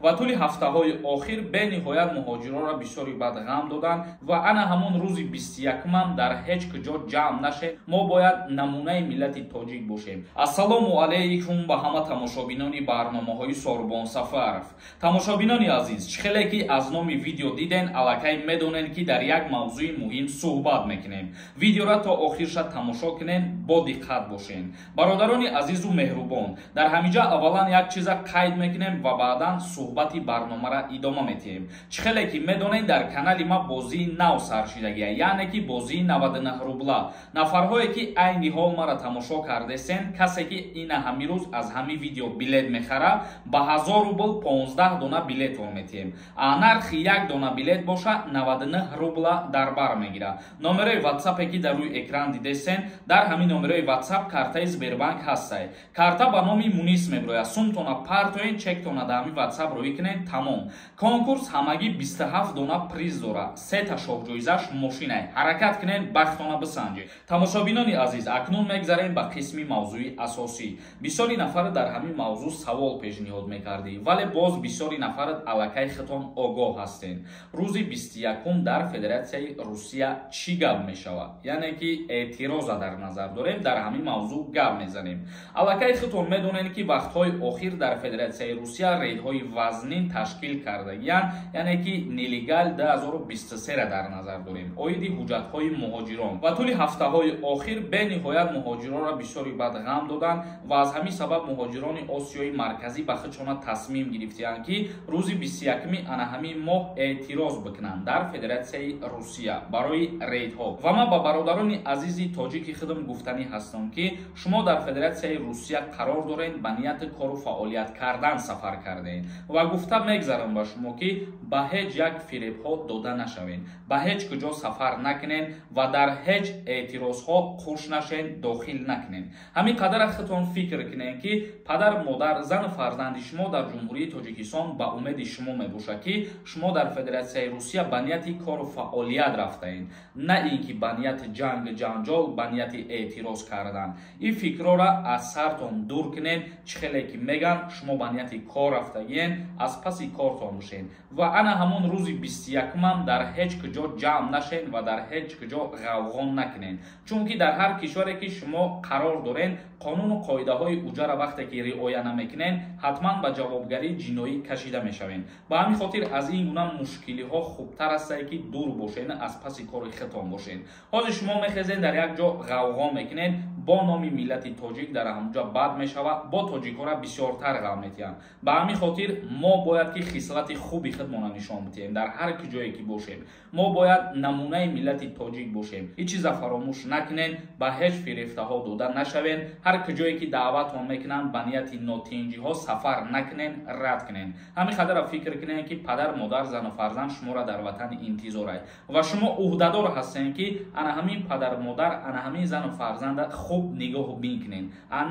ва тӯли ҳафтаҳои охир бениҳоят муҳоҷиронро бисёри бад ғам доданд ва ана ҳамон рӯзи 21-ам дар ҳеҷ куҷо ҷамъ нашед. мо бояд намунаи миллати тоҷик бошем. ассалому алайкум ба ҳама тамошобинони барномаҳои Сорбон Сафаров. Тамошобинони азиз, чӣ хеле ки аз номи видео диден, аллакай медонен ки дар як мавзӯи муҳим суҳбат мекунем. Видеоро то охирша тамошо кунен, бо диққат бошен. Бародарони азизу меҳрубон, дар ҳамиҷа аввалан як чиза қайд мекунем ва баъдан суҳбати барномаро идома метиҳем. Чӣ хеле ки медонед, дар канали ма бозии нав сар шудагия, яъне ки бозии 99 рубла. Нафарҳое ки айни ҳол маро тамошо кардесен, касе ки ина ҳами рӯз аз ҳами видео билет мехара, ба 1000 рубл 15 дона билетон метиҳем. А нархи як дона билет боша 99 рубла дар бар мегира. Номерои WhatsApp ки дар рӯи экран дидесен, дар ҳамин номерои WhatsApp картаи Сбербанк ҳастай. Карта ба номи Мунис меброяд. Сумтона партоен, чектона дар ҳамин WhatsApp рӯи кунен, тамом. Конкурс ҳамагӣ 27 дона приз дора. 3 та шоҳҷоизаш мошинай. Ҳаракат кунен, бахтона бисанҷед. Тамошобинони азиз, акнун мегзарем ба қисми мавзӯи асосӣ. Бисёри нафар дар ҳамин мавзӯъ савол пешниҳод мекардӣ, вале боз бисёри нафар аллакай хитон огоҳ ҳастен. Рӯзи 21 дар Федератсияи Русия чӣ гап мешавад? Яъне ки эътироза дар назар дорем, дар ҳамин мавзӯъ гап мезанем. Аллакай хитон медонем ки вақтҳои охир дар Федератсияи Русия рейдҳои вазнин ташкил кардагиянд, яъне ки нелегал 2023 дар назар дорем. Оиди ҳуҷҷатҳои муҳоҷирон ва тӯли ҳафтаҳои охир бениҳоят муҳоҷиронро бисёри бад ғам доданд ва аз ҳамин сабаб муҳоҷирони Осиёи марказӣ ба худшона тасмим гирифтанд ки рӯзи 21-ми ана ҳамин моҳ эътироз бикунанд дар Федератсияи Русия барои рейдҳо. Ва ман ба бародарони азизи тоҷики худам гуфтанӣ ҳастам ки шумо дар Федератсияи Русия қарор доред ба нияти кору фаъолият кардан сафар кардед ва гуфта мегзарам ба шумо ки ба ҳеҷ як фиребҳо дода нашавед, ба ҳеҷ куҷо сафар накунед ва дар ҳеҷ эътирозҳо хуш нашед, дохил накунед. ҳамин қадар худтон фикр кунед ки падар, модар, зану фарзанди шумо дар Ҷумҳурии Тоҷикистон ба умеди шумо мебошад ки шумо дар Федератсияи Русия ба нияти кору фаъолият рафтаед, на ин ки ба нияти ҷанг ҷанҷол, ба нияти эътироз кардан. ин фикрора аз сартон дур кунед. чӣ хеле ки меган шумо ба нияти кор рафтагиен, аз паси кортон бошед ва ана ҳамон рӯзи 21-ам дар ҳеҷ куҷо ҷамъ нашед ва дар ҳеҷ куҷо ғавғо накунед. чунки дар ҳар кишваре ки шумо қарор доред, қонуну қоидаҳои уҷара вақте ки риоя намекунед, ҳатман ба ҷавобгарии ҷиноӣ кашида мешавед. ба ҳамин хотир аз ин гуна мушкилиҳо хубтар астае ки дур бошед, аз паси кори худтон бошед. ҳозир шумо мехезед дар як ҷо ғавғо мекунед, бо номи миллати тоҷик дар ҳамҷо бад мешавад, бо тоҷикҳора бисёртар ғам метиҳанд. ба ҳамин хотир мо бояд ки хислати хуби худмона нишон бидиҳем. дар ҳар куҷое ки бошем, мо бояд намунаи миллати тоҷик бошем. ҳеҷ чиза фаромӯш накунед, ба ҳеҷ фирефтаҳо дода нашавед. ҳар куҷое ки даъватон мекунанд ба нияти нотинҷиҳо сафар накунед, рад кунед. ҳамин қадара фикр кунед ки падар, модар, зану фарзанд шуморо дар ватани интизорад ва шумо уҳдадор ҳастед ки ана ҳамин падар, модар, ана ҳамин зану фарзанда хуб нигоҳу бин кунед,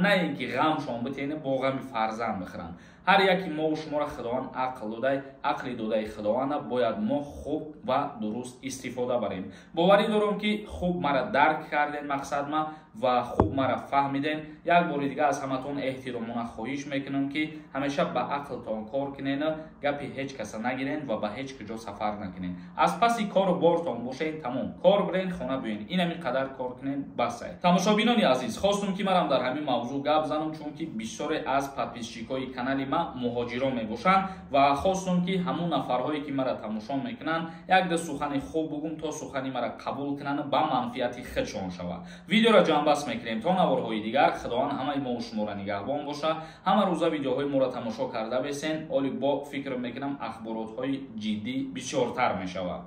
на ин ки ғамшон битенед, бо ғами фарзанд бихӯранд. ҳар яки мо шуморо худованд ақл додай, ақли додаи худованда бояд мо хуб ва дуруст истифода барем. боварӣ дорам ки хуб мара дарк карден мақсадма ва хуб мара фаҳмиден. як бори дига аз ҳаматон эҳтиромона хоҳиш мекунам ки ҳамеша ба ақлтон кор кунед, гапи ҳеҷ каса нагиред ва ба ҳеҷ куҷо сафар накунед. аз паси кору бортон бошед, тамом. кор бирен, хона биёен. ин ҳамин қадар кор кунед, басай. тамошобинони азиз, хостум ки манам дар ҳамин мавзӯъ гап занам, чунки бисёре аз подписчикои канали ма муҳоҷирон мебошанд ва хостум ки ҳамон нафарҳое ки мара тамошо мекунанд, як ду сухани хуб бугум, то сухани мара қабул кунанд, ба манфиати худшон шавад. видеоро ҷамъбаст мекунем то наворҳои дигар. худованд ҳамаи мо шуморо нигаҳбон боша. ҳама рӯза видеоҳои моро тамошо карда бесен. оли бо фикр мекунам ахборотҳои ҷиддӣ бисёртар мешавад.